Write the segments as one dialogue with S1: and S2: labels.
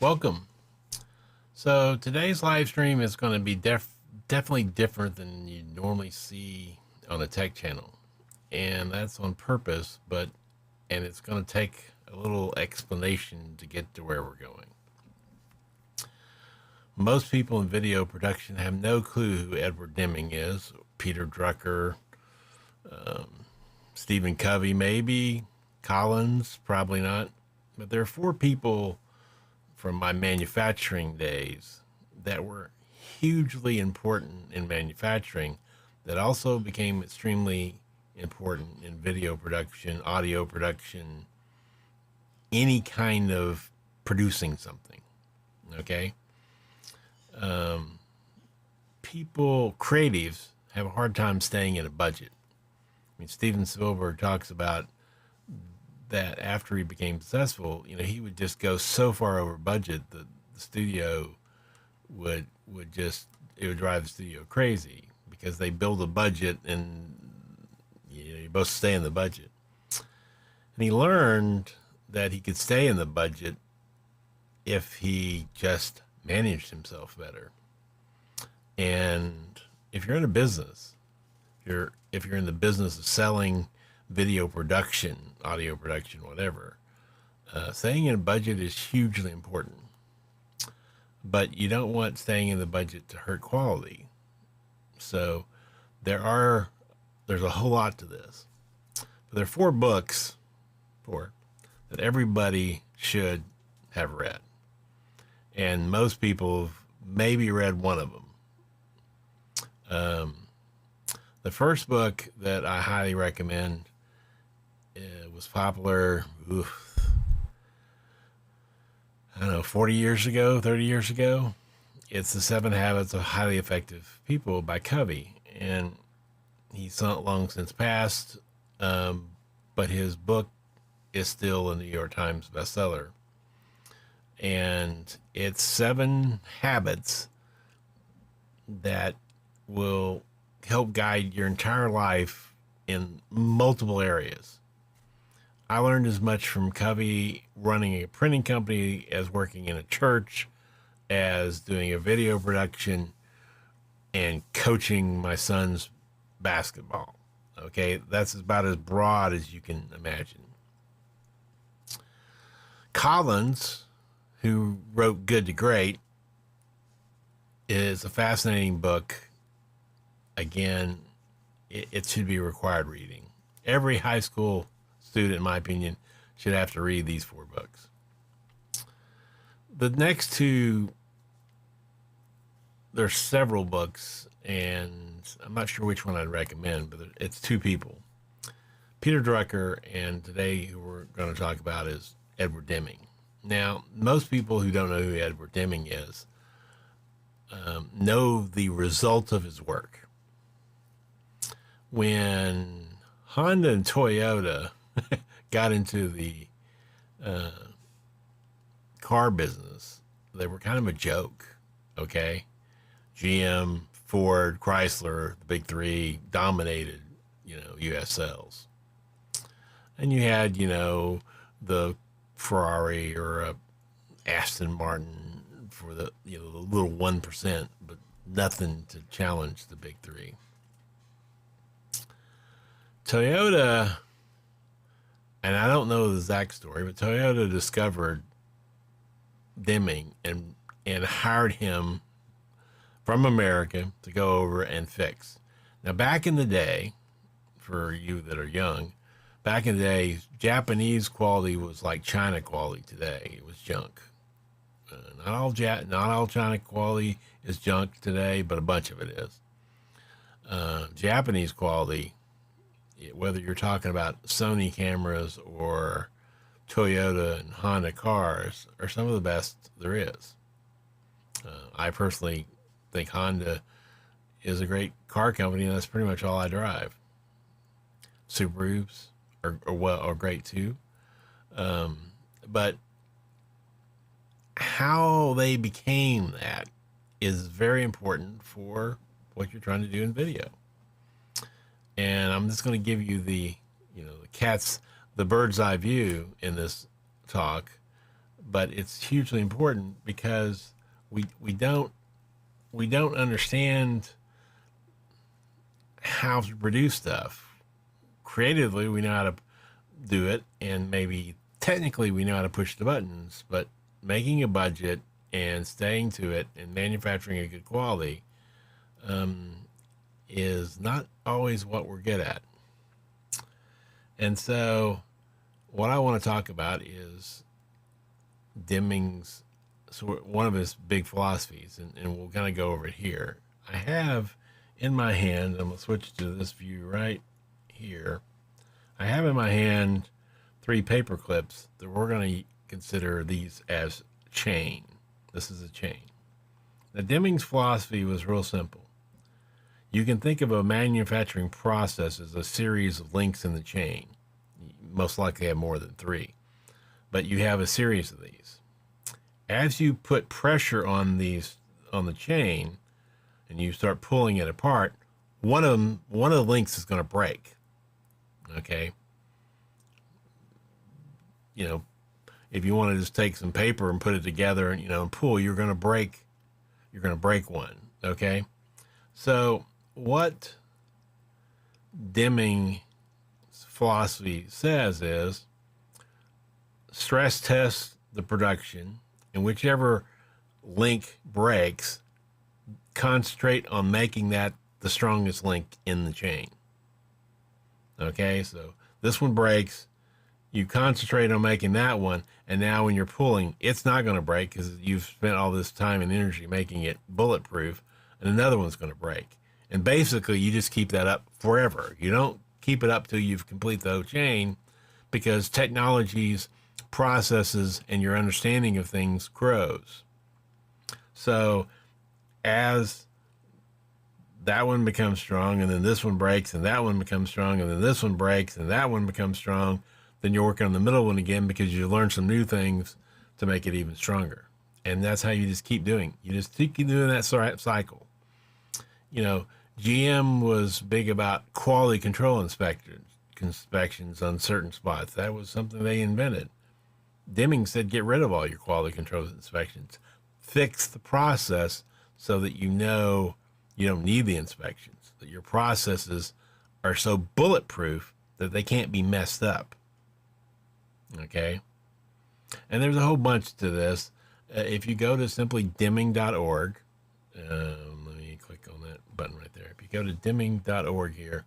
S1: Welcome. So today's live stream is going to be definitely different than you normally see on a tech channel. And that's on purpose, and it's going to take a little explanation to get to where we're going. Most people in video production have no clue who Edward Deming is, Peter Drucker, Stephen Covey, maybe, Collins, probably not. But there are four people from my manufacturing days that were hugely important in manufacturing that also became extremely important in video production, audio production, any kind of producing something. Okay. People, creatives, have a hard time staying in a budget. I mean, Steven Spielberg talks about that after he became successful, he would just go so far over budget that the studio would just, it would drive the studio crazy because they build a budget and you're supposed to stay in the budget. And he learned that he could stay in the budget if he just managed himself better. And if you're in a business, if you're in the business of selling video production, audio production, whatever, staying in a budget is hugely important. But you don't want staying in the budget to hurt quality. So there's a whole lot to this. But there are four books that everybody should have read. And most people have maybe read one of them. The first book that I highly recommend was popular, I don't know, 40 years ago, 30 years ago. It's The 7 Habits of Highly Effective People by Covey. And he's long since passed, but his book is still a New York Times bestseller. And it's 7 habits that will help guide your entire life in multiple areas. I learned as much from Covey running a printing company as working in a church, as doing a video production and coaching my son's basketball. Okay, that's about as broad as you can imagine. Collins, who wrote Good to Great, is a fascinating book. Again, it should be required reading. Every high school student, in my opinion, should have to read these 4 books. The next two, there's several books, and I'm not sure which one I'd recommend, but it's 2 people. Peter Drucker, and today who we're going to talk about is Edward Deming. Now, most people who don't know who Edward Deming is know the result of his work. When Honda and Toyota got into the car business, they were kind of a joke, okay? GM, Ford, Chrysler, the big 3 dominated, U.S. sales. And you had, the Ferrari or a Aston Martin for the, the little 1%, but nothing to challenge the big 3. Toyota, and I don't know the exact story, but Toyota discovered Deming and hired him from America to go over and fix. Now, back in the day, for you that are young, back in the day, Japanese quality was like China quality today. It was junk. Not all China quality is junk today, but a bunch of it is. Japanese quality, whether you're talking about Sony cameras or Toyota and Honda cars, are some of the best there is. I personally think Honda is a great car company, and that's pretty much all I drive. Subarus are great too. But how they became that is very important for what you're trying to do in video. And I'm just going to give you the bird's eye view in this talk, but it's hugely important because we don't understand how to produce stuff. Creatively, we know how to do it, and maybe technically we know how to push the buttons, but making a budget and staying to it and manufacturing a good quality is not always what we're good at. And so, what I want to talk about is Deming's, one of his big philosophies, and we'll kind of go over it here. I have in my hand, I'm going to switch to this view right here. I have in my hand 3 paper clips that we're going to consider these as chain. This is a chain. Now, Deming's philosophy was real simple. You can think of a manufacturing process as a series of links in the chain. You most likely have more than 3, but you have a series of these. As you put pressure on the chain and you start pulling it apart, one of the links is going to break. Okay. If you want to just take some paper and put it together and, and pull, you're going to break one. Okay. So what Deming's philosophy says is stress test the production, and whichever link breaks, concentrate on making that the strongest link in the chain. Okay, so this one breaks, you concentrate on making that one, and now when you're pulling, it's not going to break because you've spent all this time and energy making it bulletproof, and another one's going to break. And basically, you just keep that up forever. You don't keep it up till you've complete the whole chain, because technologies, processes, and your understanding of things grows. So as that one becomes strong, and then this one breaks, and that one becomes strong, and then this one breaks, and that one becomes strong, then you're working on the middle one again because you learn some new things to make it even stronger. And that's how you just keep doing. You just keep doing that cycle. GM was big about quality control inspections on certain spots. That was something they invented. Deming said, get rid of all your quality control inspections. Fix the process so that you know you don't need the inspections, that your processes are so bulletproof that they can't be messed up. Okay? And there's a whole bunch to this. If you go to simply deming.org, let me click on that button right there. If you go to deming.org here,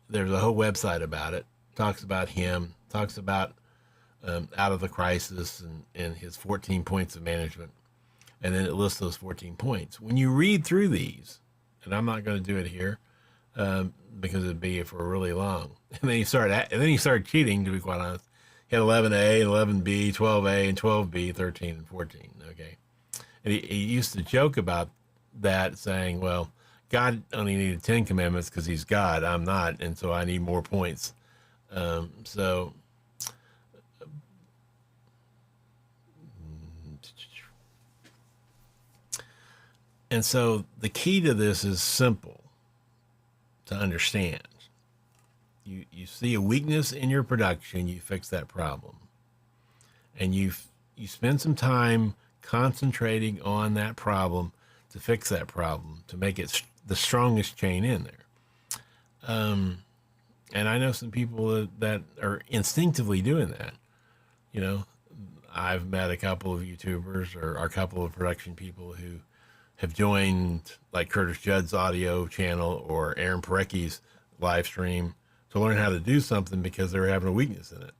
S1: there's a whole website about it. Talks about him, talks about out of the crisis and his 14 points of management. And then it lists those 14 points. When you read through these, and I'm not going to do it here because it'd be for really long. And then he started cheating, to be quite honest. He had 11A, 11B, 12A, and 12B, 13, and 14. Okay. And he used to joke about that, saying, well, God only needed 10 commandments because he's God. I'm not. And so I need more points. And so the key to this is simple to understand. You see a weakness in your production, you fix that problem. And you spend some time concentrating on that problem to fix that problem, to make it the strongest chain in there. And I know some people that are instinctively doing that. I've met a couple of YouTubers or a couple of production people who have joined like Curtis Judd's audio channel or Aaron Parecki's live stream to learn how to do something because they're having a weakness in it.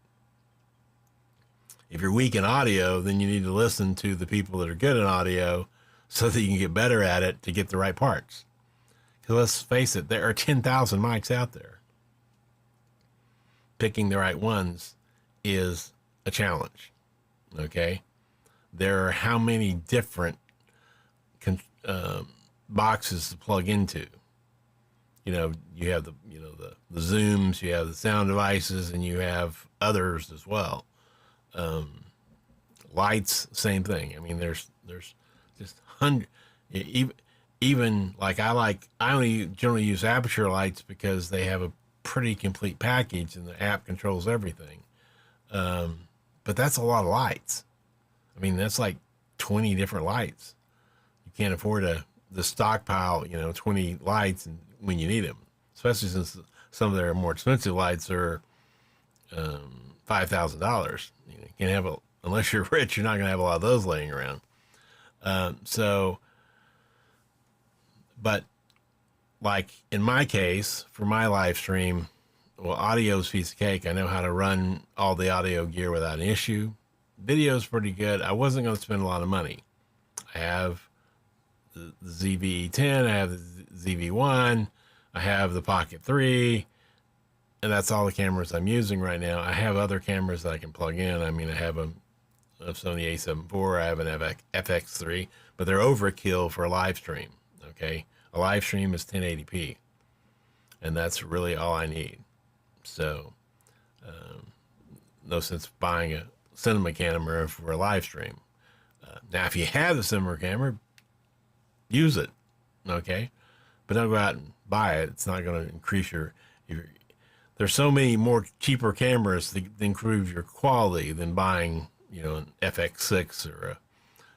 S1: If you're weak in audio, then you need to listen to the people that are good in audio so that you can get better at it to get the right parts. Because let's face it, there are 10,000 mics out there. Picking the right ones is a challenge. Okay? There are how many different boxes to plug into? You have the Zooms, you have the sound devices, and you have others as well. Lights, same thing. I mean, there's just hundreds. Even like I only generally use aperture lights because they have a pretty complete package and the app controls everything. But that's a lot of lights. I mean, that's like 20 different lights. You can't afford to stockpile, 20 lights when you need them, especially since some of their more expensive lights are $5,000. You can't have unless you're rich, you're not going to have a lot of those laying around. So, but like in my case, for my live stream, well, audio's a piece of cake. I know how to run all the audio gear without an issue. Video's pretty good. I wasn't going to spend a lot of money. I have the ZV-E10, I have the ZV-1, I have the Pocket 3, and that's all the cameras I'm using right now. I have other cameras that I can plug in. I mean, I have a Sony a7 IV, I have an FX3, but they're overkill for a live stream, okay? A live stream is 1080p, and that's really all I need. So, no sense buying a cinema camera for a live stream. Now, if you have the cinema camera, use it, okay? But don't go out and buy it. It's not going to increase your. There's so many more cheaper cameras that improve your quality than buying, an FX6 or a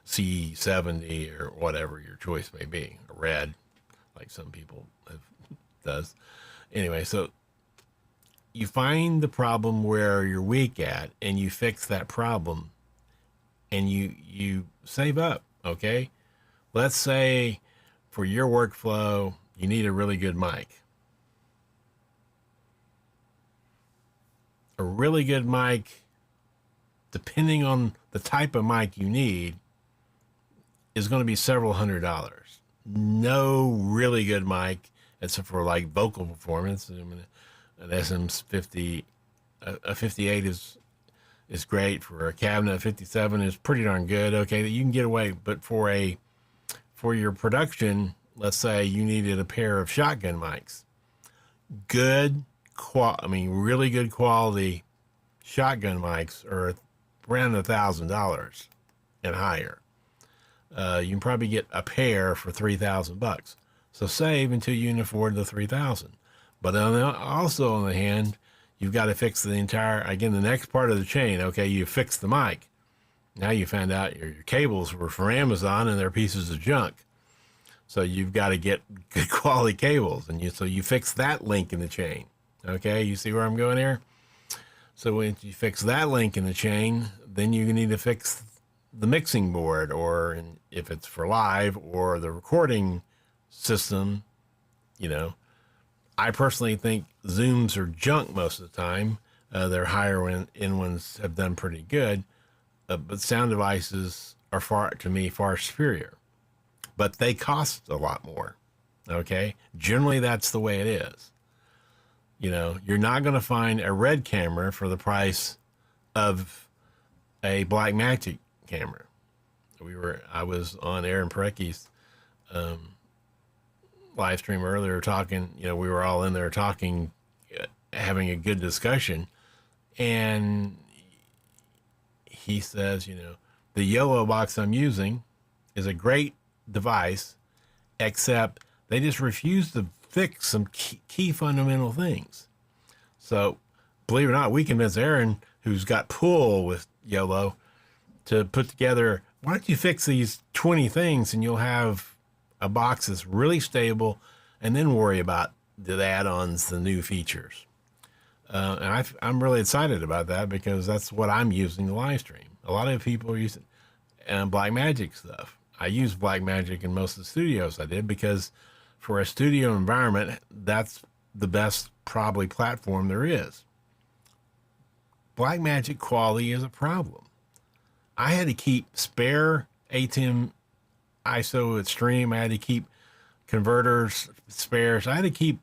S1: C70 or whatever your choice may be, a red, like some people does. Anyway, so you find the problem where you're weak at, and you fix that problem, and you save up, okay? Let's say for your workflow, you need a really good mic. A really good mic, depending on the type of mic you need, is going to be several $100s. No really good mic, except for like vocal performance. I mean, an SM50, a 58 is great. For a cabinet, 57 is pretty darn good. Okay, you can get away, but for your production, let's say you needed a pair of shotgun mics, really good quality shotgun mics are around $1,000 and higher. You can probably get a pair for $3,000. So save until you can afford the $3,000. But also on the hand, you've got to fix the next part of the chain. Okay, you fixed the mic. Now you found out your cables were from Amazon and they're pieces of junk. So you've got to get good quality cables, and so you fix that link in the chain. Okay, you see where I'm going here? So when you fix that link in the chain, then you need to fix the mixing board, or if it's for live, or the recording system. I personally think Zooms are junk most of the time. Their higher end ones have done pretty good, but sound devices are far superior. But they cost a lot more. Okay, generally that's the way it is. You're not going to find a red camera for the price of a Blackmagic camera. I was on Aaron Parecki's live stream earlier talking, we were all in there talking, having a good discussion. And he says, the yellow box I'm using is a great device, except they just refuse to fix some key fundamental things. So, believe it or not, we convinced Aaron, who's got pull with YOLO, to put together, why don't you fix these 20 things and you'll have a box that's really stable, and then worry about the add-ons, the new features. And I'm really excited about that, because that's what I'm using the live stream. A lot of people are using Blackmagic stuff. I use Blackmagic in most of the studios I did, because for a studio environment, that's the best probably platform there is. Blackmagic quality is a problem. I had to keep spare ATEM ISO Extreme. I had to keep converters, spares. I had to keep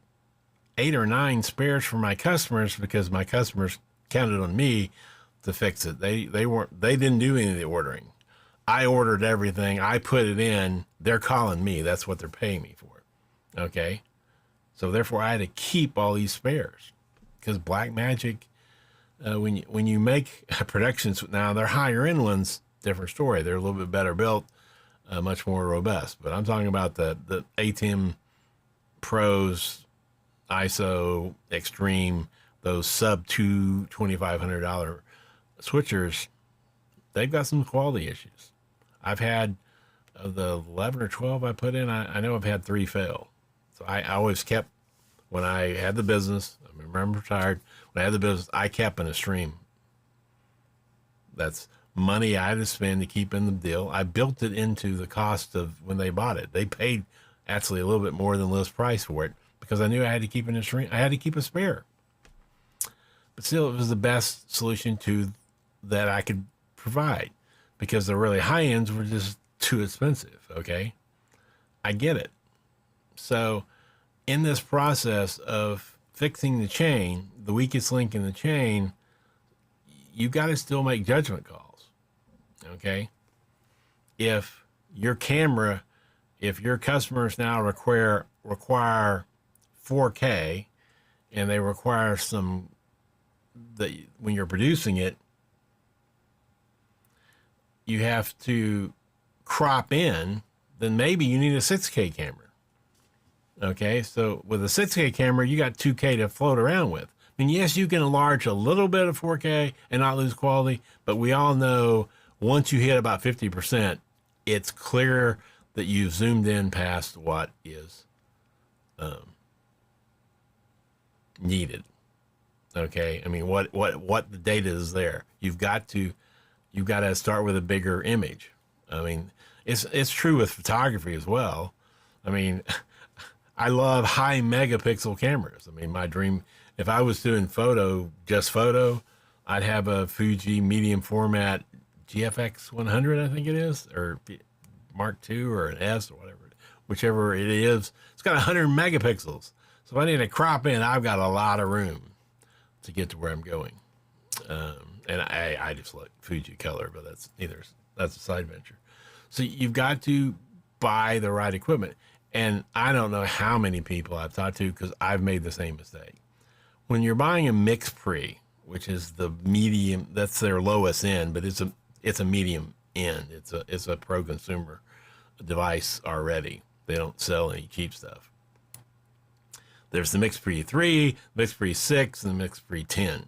S1: 8 or 9 spares for my customers, because my customers counted on me to fix it. They didn't do any of the ordering. I ordered everything. I put it in. They're calling me. That's what they're paying me for. Okay. So therefore I had to keep all these spares, because Blackmagic, when you make productions now, they're higher end ones, different story. They're a little bit better built, much more robust. But I'm talking about the ATEM Pros, ISO Extreme, those sub $2,500 switchers, they've got some quality issues. I've had, of the 11 or 12 I put in, I know I've had 3 fail. So I always kept, when I had the business, I remember I'm retired, when I had the business, I kept in a stream. That's money I had to spend to keep in the deal. I built it into the cost of when they bought it. They paid actually a little bit more than list price for it because I knew I had to keep in a stream. I had to keep a spare. But still, it was the best solution to that I could provide because the really high ends were just too expensive. Okay, I get it. So in this process of fixing the chain, the weakest link in the chain, you got to still make judgment calls. Okay, if your camera, if your customers now require 4K, and they require some that when you're producing it, you have to crop in, then maybe you need a 6K camera. Okay, so with a 6K camera, you got 2K to float around with. I mean, yes, you can enlarge a little bit of 4K and not lose quality, but we all know once you hit about 50%, it's clear that you've zoomed in past what is needed. Okay, I mean, what the data is there. You've got to start with a bigger image. I mean, it's true with photography as well. I mean, I love high megapixel cameras. I mean, my dream, if I was doing just photo, I'd have a Fuji medium format GFX 100, I think it is, or Mark II or an S or whatever, whichever it is. It's got 100 megapixels. So if I need to crop in, I've got a lot of room to get to where I'm going. And I just like Fuji color, but that's a side venture. So you've got to buy the right equipment. And I don't know how many people I've talked to because I've made the same mistake. When you're buying a mix pre, which is the medium, that's their lowest end, but it's a medium end. It's a pro consumer device already. They don't sell any cheap stuff. There's the Mix Pre 3, Mix Pre 6, and the Mix Pre 10.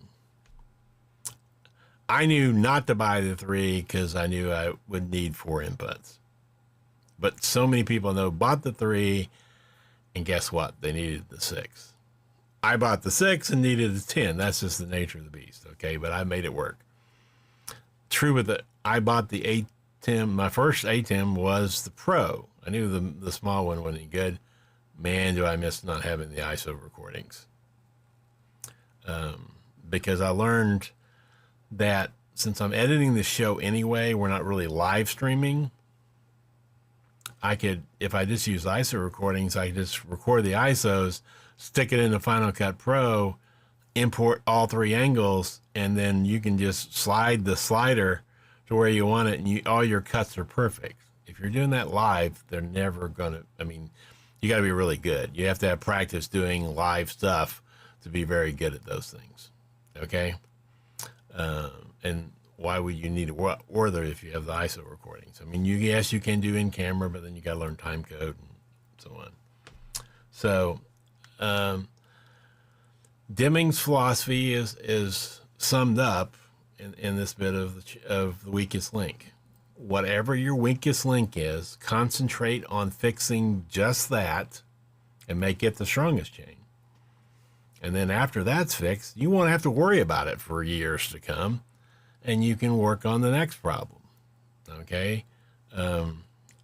S1: I knew not to buy the 3 because I knew I would need 4 inputs. But so many people bought the 3, and guess what? They needed the 6. I bought the 6 and needed the 10. That's just the nature of the beast, okay? But I made it work. True with it, I bought the ATEM. My first ATEM was the Pro. I knew the small one wasn't any good. Man, do I miss not having the ISO recordings. Because I learned that since I'm editing the show anyway, we're not really live streaming. I could, if I just use ISO recordings, I could just record the ISOs, stick it into Final Cut Pro, import all 3 angles, and then you can just slide the slider to where you want it, and all your cuts are perfect. If you're doing that live, they're never gonna, I mean, you got to be really good. You have to have practice doing live stuff to be very good at those things. Okay? And why would you need a Orther if you have the ISO recordings? I mean, yes, you can do in camera, but then you got to learn time code and so on. So, Deming's philosophy is summed up in this bit of the weakest link. Whatever your weakest link is, concentrate on fixing just that and make it the strongest chain. And then after that's fixed, you won't have to worry about it for years to come, and you can work on the next problem. Okay?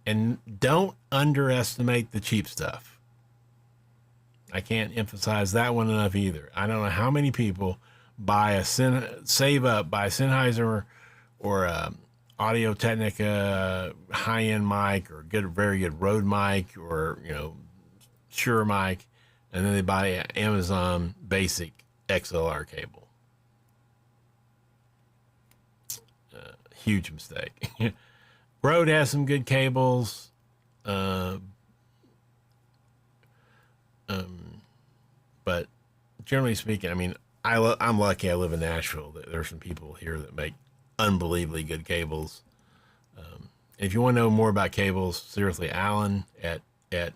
S1: And don't underestimate the cheap stuff. I can't emphasize that one enough either. I don't know how many people save up, buy a Sennheiser or Audio Technica high-end mic or very good Rode mic or Shure mic, and then they buy an Amazon basic XLR cable. Huge mistake. Rode has some good cables, but generally speaking, I mean, I'm lucky I live in Nashville. There's some people here that make unbelievably good cables. If you want to know more about cables, seriously, Alan at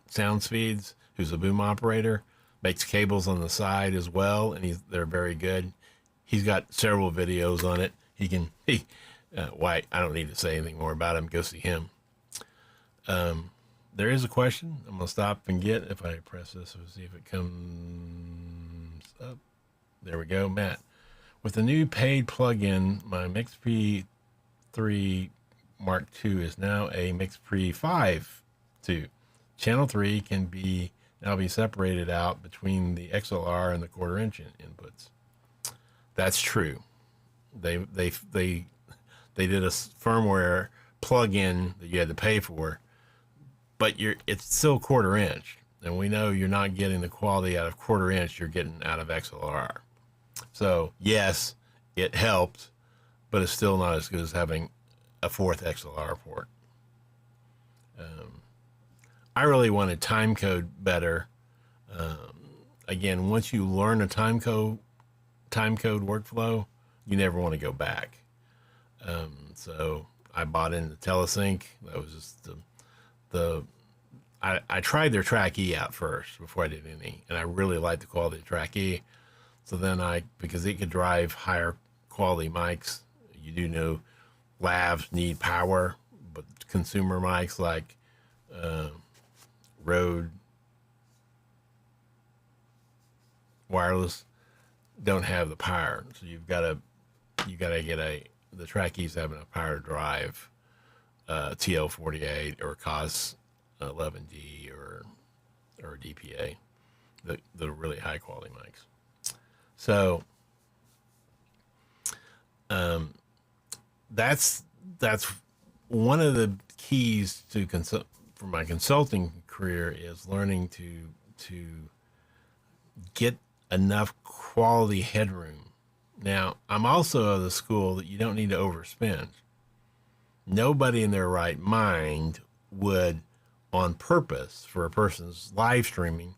S1: Sound Speeds, who's a boom operator, makes cables on the side as well, and they're very good. He's got several videos on it. Why, I don't need to say anything more about him. Go see him. There is a question. I'm going to stop and get, if I press this, we'll see if it comes up. There we go, Matt. With the new paid plugin, my Mix P3 Mark II is now a Mix P5 II. Channel 3 can now be separated out between the XLR and the quarter-inch inputs. That's true. They did a firmware plug-in that you had to pay for, but it's still quarter-inch, and we know you're not getting the quality out of quarter-inch you're getting out of XLR. So yes, it helped, but it's still not as good as having a fourth XLR port. I really wanted time code better. Again, once you learn a time code workflow, you never want to go back. So I bought into Telesync. That was just I tried their Track E out first before I did any, and I really liked the quality of Track E. So then because it could drive higher quality mics, you do know lavs need power, but consumer mics like Rode wireless don't have the power. So you gotta get the Track E's having a power drive TL48 or COS 11D or DPA, the really high quality mics. So that's one of the keys for my consulting career is learning to get enough quality headroom. Now, I'm also of the school that you don't need to overspend. Nobody in their right mind would, on purpose, for a person's live streaming,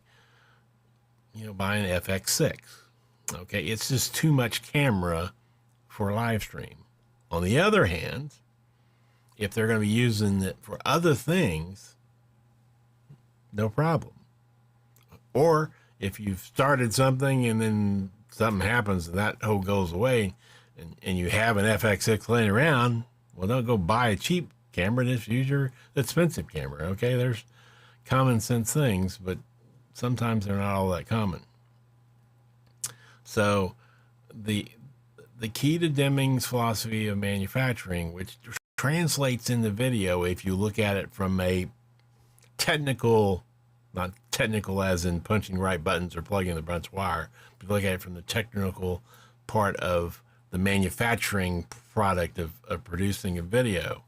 S1: buy an FX6. Okay, it's just too much camera for a live stream. On the other hand, if they're going to be using it for other things, no problem. Or if you've started something and then something happens and that whole goes away and you have an FX6 laying around, well, don't go buy a cheap camera, just use your expensive camera. Okay, there's common sense things, but sometimes they're not all that common. So the key to Deming's philosophy of manufacturing, which translates into video if you look at it from a technical, not technical as in punching right buttons or plugging the bunch wire, but look at it from the technical part of the manufacturing product of producing a video.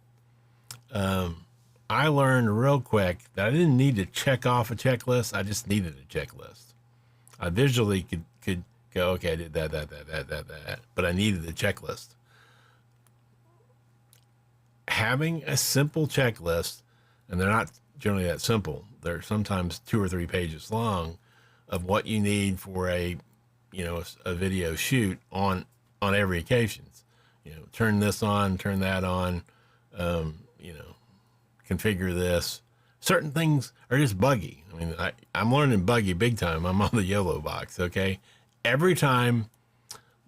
S1: I learned real quick that I didn't need to check off a checklist. I just needed a checklist. I visually could go, okay, I did that, but I needed the checklist. Having a simple checklist, and they're not generally that simple. They're sometimes 2 or 3 pages long of what you need for a video shoot on every occasion. Turn this on, turn that on, configure this. Certain things are just buggy. I mean, I'm learning buggy big time. I'm on the YOLO box, okay? Every time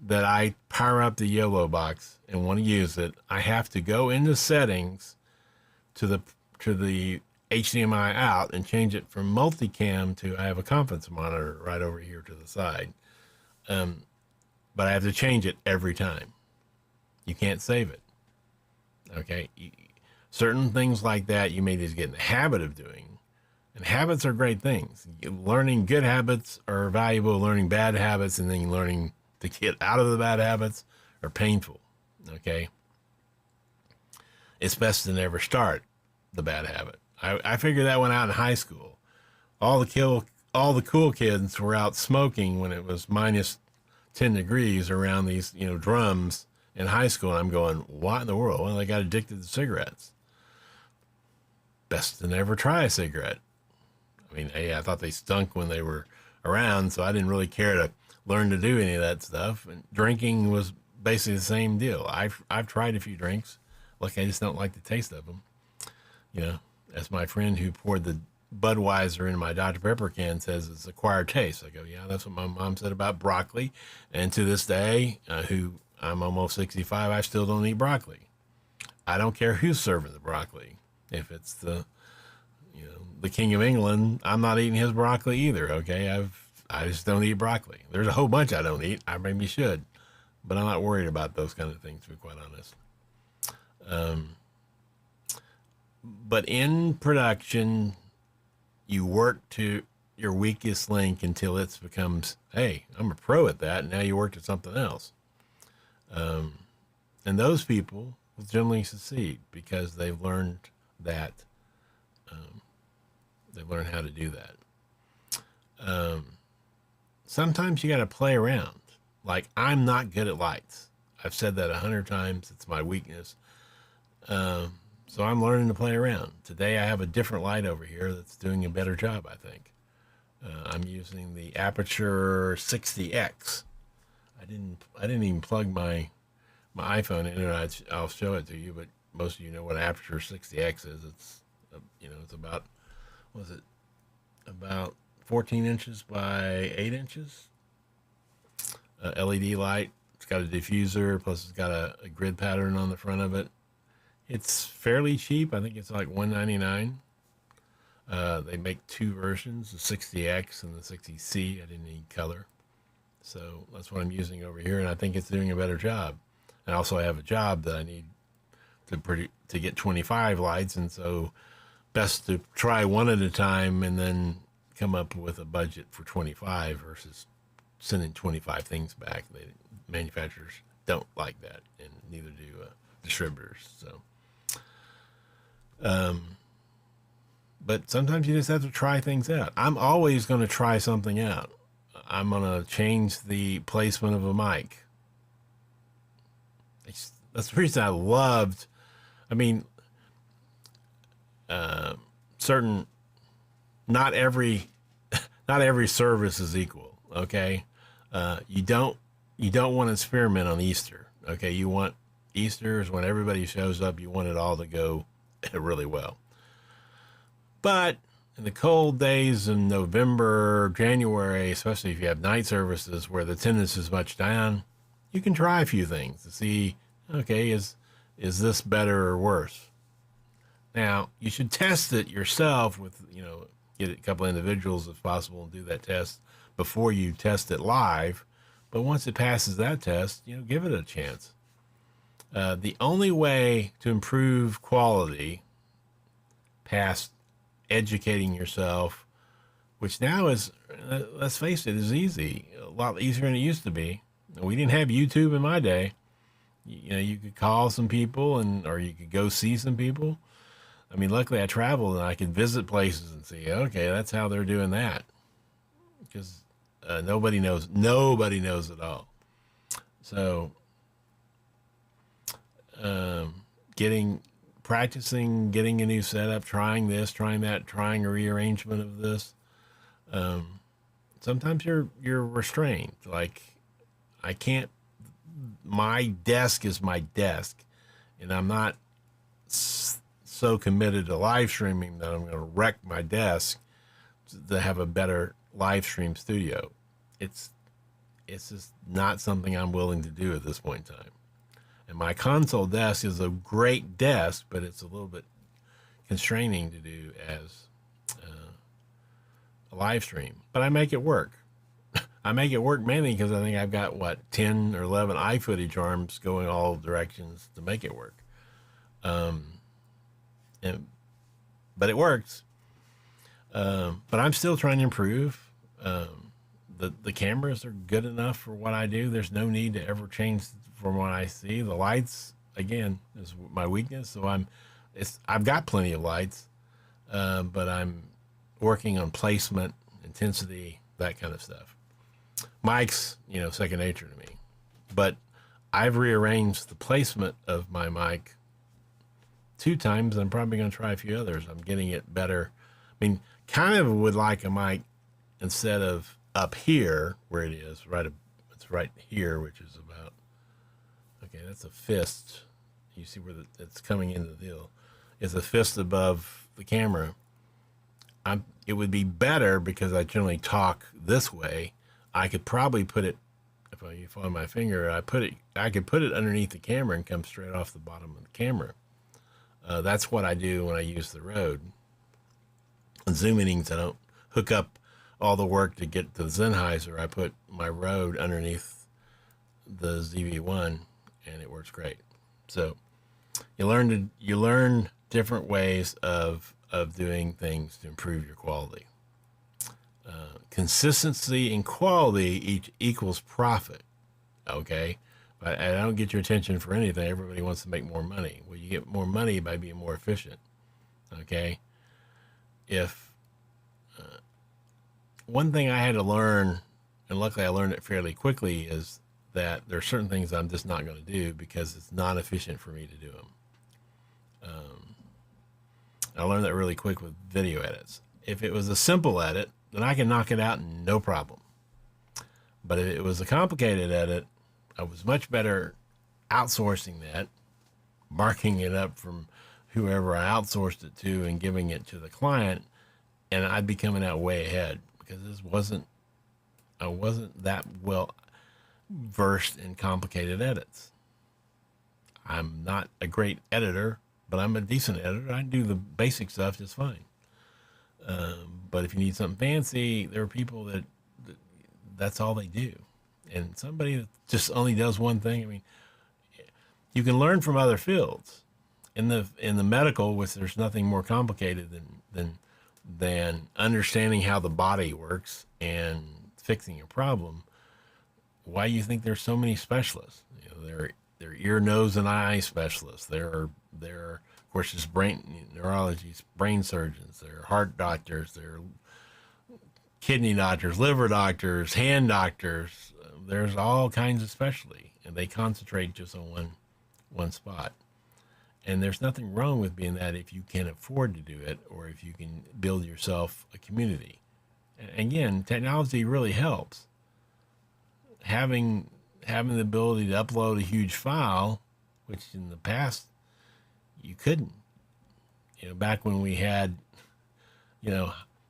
S1: that I power up the YOLO box and want to use it, I have to go into settings to the HDMI out and change it from multicam to I have a conference monitor right over here to the side. But I have to change it every time. You can't save it. Okay? Certain things like that you may just get in the habit of doing. And habits are great things. Learning good habits are valuable. Learning bad habits and then learning to get out of the bad habits are painful. Okay? It's best to never start the bad habit. I figured that one out in high school. All the cool kids were out smoking when it was minus 10 degrees around these, drums in high school. And I'm going, what in the world? Well, they got addicted to cigarettes. Best to never try a cigarette. I mean, hey, I thought they stunk when they were around, so I didn't really care to learn to do any of that stuff. And drinking was basically the same deal. I've tried a few drinks. Look, I just don't like the taste of them. As my friend who poured the Budweiser in my Dr. Pepper can says, it's acquired taste. I go, yeah, that's what my mom said about broccoli. And to this day, who I'm almost 65. I still don't eat broccoli. I don't care who's serving the broccoli. If it's the King of England, I'm not eating his broccoli either. Okay, I just don't eat broccoli. There's a whole bunch I don't eat. I maybe should, but I'm not worried about those kind of things, to be quite honest. But in production, you work to your weakest link until it becomes, hey, I'm a pro at that. And now you work at something else. And those people will generally succeed because they've learned that. They've learned how to do that. Sometimes you got to play around. Like, I'm not good at lights. I've said that 100 times. It's my weakness. So I'm learning to play around. Today I have a different light over here that's doing a better job, I think. I'm using the Aperture 60X. I didn't even plug my iPhone in it. I'll show it to you, but most of you know what Aperture 60X is. It's it's about, about 14 inches by 8 inches. LED light. It's got a diffuser, plus it's got a grid pattern on the front of it. It's fairly cheap. I think it's like $199. They make two versions, the 60X and the 60C. I didn't need color. So that's what I'm using over here, and I think it's doing a better job. And also I have a job that I need to get 25 lights, and so best to try one at a time and then come up with a budget for 25 versus sending 25 things back. Manufacturers don't like that, and neither do distributors. So, but sometimes you just have to try things out. I'm always going to try something out. I'm going to change the placement of a mic. That's the reason I loved. I mean, not every service is equal. Okay, you don't want to experiment on Easter. Okay, you want Easter is when everybody shows up. You want it all to go really well. But in the cold days in November, January, especially if you have night services where the attendance is much down, you can try a few things to see, okay, is this better or worse? Now, you should test it yourself with, get a couple of individuals if possible and do that test before you test it live. But once it passes that test, give it a chance. The only way to improve quality past educating yourself, which now is, let's face it, is easy, a lot easier than it used to be. We didn't have YouTube in my day. You could call some people or you could go see some people. I mean, luckily I traveled and I could visit places and see, okay, that's how they're doing that. Because nobody knows it all. So, practicing, getting a new setup, trying this, trying that, trying a rearrangement of this. Sometimes you're restrained. Like, I can't. My desk is my desk, and I'm not so committed to live streaming that I'm going to wreck my desk to have a better live stream studio. It's just not something I'm willing to do at this point in time. And my console desk is a great desk, but it's a little bit constraining to do as a live stream. But I make it work. I make it work mainly because I think I've got, 10 or 11 iFootage arms going all directions to make it work. But it works. But I'm still trying to improve. The cameras are good enough for what I do. There's no need to ever change from what I see. The lights, again, is my weakness. So I've got plenty of lights, but I'm working on placement, intensity, that kind of stuff. Mics, second nature to me. But I've rearranged the placement of my mic 2 times. I'm probably going to try a few others. I'm getting it better. I mean, kind of would like a mic instead of up here where it is, it's right here, which is about, okay, that's a fist. You see where it's coming into the deal. It's a fist above the camera. It would be better because I generally talk this way. I could probably put it, if if you follow my finger, I could put it underneath the camera and come straight off the bottom of the camera. That's what I do when I use the Rode. On Zoom meetings, I don't hook up all the work to get to the Sennheiser. I put my Rode underneath the ZV-1, and it works great. So you learn different ways of doing things to improve your quality. Consistency and quality each equals profit. Okay, but I don't get your attention for anything. Everybody wants to make more money. Well, you get more money by being more efficient. Okay, if one thing I had to learn, and luckily I learned it fairly quickly, is that there are certain things I'm just not going to do because it's not efficient for me to do them. I learned that really quick with video edits. If it was a simple edit, then I can knock it out no problem. But if it was a complicated edit, I was much better outsourcing that, marking it up from whoever I outsourced it to and giving it to the client, and I'd be coming out way ahead because I wasn't that well versed in complicated edits. I'm not a great editor, but I'm a decent editor. I do the basic stuff just fine. But if you need something fancy, there are people that's all they do. And somebody that just only does one thing, I mean, you can learn from other fields. In the medical, which there's nothing more complicated than understanding how the body works and fixing a problem. Why do you think there's so many specialists? They're ear, nose, and eye specialists. There are of course, there's brain neurologists, brain surgeons. There are heart doctors. There are kidney doctors, liver doctors, hand doctors. There's all kinds of specialty, and they concentrate just on one spot. And there's nothing wrong with being that if you can afford to do it, or if you can build yourself a community. And again, technology really helps. Having the ability to upload a huge file, which in the past you couldn't. Back when we had,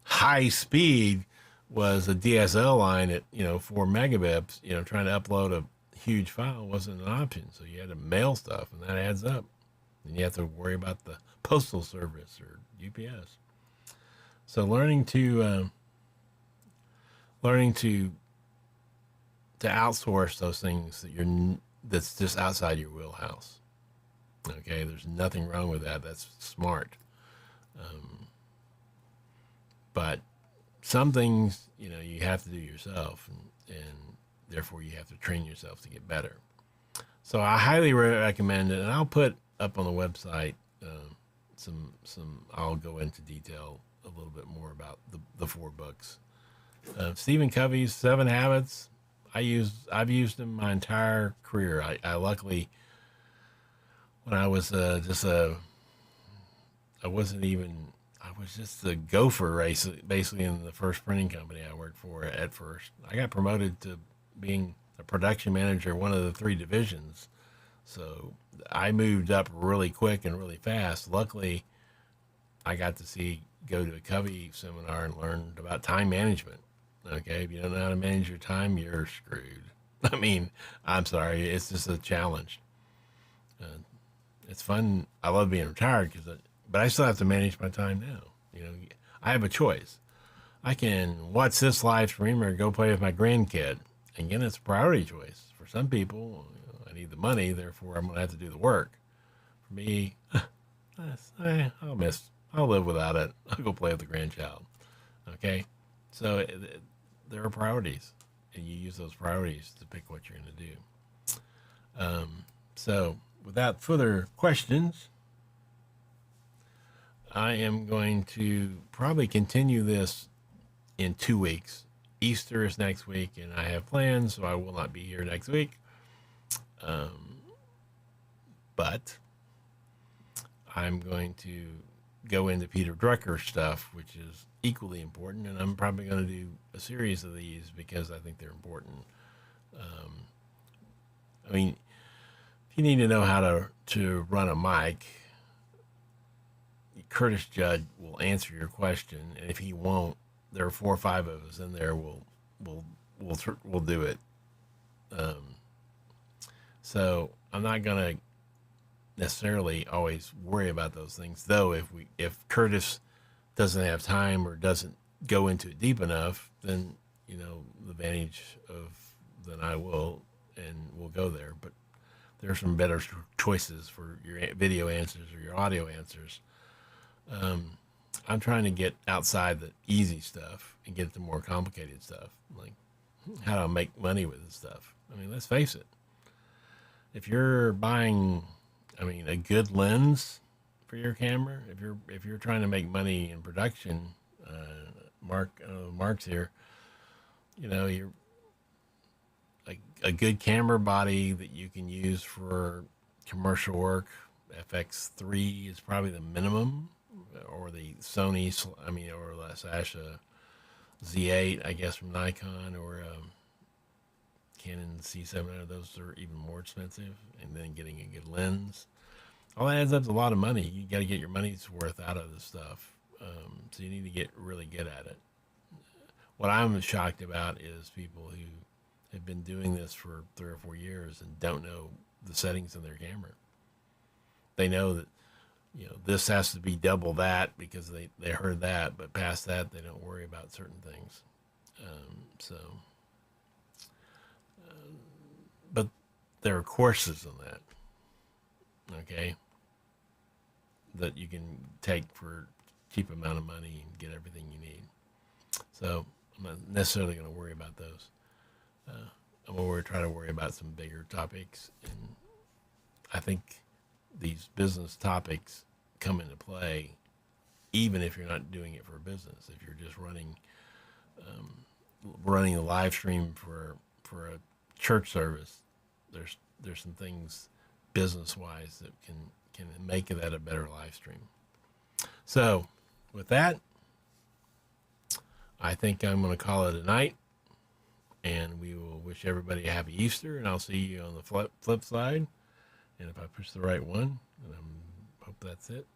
S1: high speed was a DSL line at 4 megabits. Trying to upload a huge file wasn't an option, so you had to mail stuff, and that adds up. And you have to worry about the postal service or UPS. So learning to outsource those things that's just outside your wheelhouse. Okay, there's nothing wrong with that. That's smart. But some things, you have to do yourself, and therefore you have to train yourself to get better. So I highly recommend it, and I'll put up on the website I'll go into detail a little bit more about the 4 books. Stephen Covey's 7 Habits. I've used them my entire career. I luckily, when I was I was just a gopher basically in the first printing company I worked for at first. I got promoted to being a production manager, one of the 3 divisions. So I moved up really quick and really fast. Luckily, I got to go to a Covey seminar and learned about time management. Okay, if you don't know how to manage your time, you're screwed. I mean, I'm sorry, it's just a challenge. It's fun. I love being retired but I still have to manage my time now. I have a choice. I can watch this live stream or go play with my grandkid. Again, it's a priority choice. For some people, I need the money, therefore I'm going to have to do the work. For me, I'll live without it. I'll go play with the grandchild. Okay? So there are priorities, and you use those priorities to pick what you're going to do. So without further questions, I am going to probably continue this in 2 weeks. Easter is next week, and I have plans, so I will not be here next week. But I'm going to go into Peter Drucker's stuff, which is equally important, and I'm probably going to do a series of these because I think they're important. I mean, if you need to know how to run a mic, Curtis Judd will answer your question, and if he won't, there are 4 or 5 of us in there. We'll do it. So I'm not gonna necessarily always worry about those things. Though if Curtis doesn't have time or doesn't go into it deep enough, then the advantage of then I will, and we'll go there. But there's some better choices for your video answers or your audio answers. I'm trying to get outside the easy stuff and get to more complicated stuff, like how to make money with this stuff. I mean, let's face it. If you're buying, a good lens for your camera, if you're trying to make money in production, Mark's here. You're a good camera body that you can use for commercial work. FX3 is probably the minimum, or the Sony, or the Sasha Z8, I guess, from Nikon, or Canon C700. Those are even more expensive, and then getting a good lens. All that adds up to a lot of money. You got to get your money's worth out of this stuff. So you need to get really good at it. What I'm shocked about is people who have been doing this for 3 or 4 years and don't know the settings in their camera. They know that, this has to be double that because they heard that, but past that, they don't worry about certain things. But there are courses in that, okay, that you can take for a cheap amount of money and get everything you need. So I'm not necessarily going to worry about those. I'm going to try to worry about some bigger topics, and I think these business topics come into play even if you're not doing it for a business. If you're just running a live stream for a church service, there's some things business wise that can make that a better live stream. So with that, I think I'm going to call it a night, and we will wish everybody a happy Easter, and I'll see you on the flip side. And if I push the right one, I hope that's it.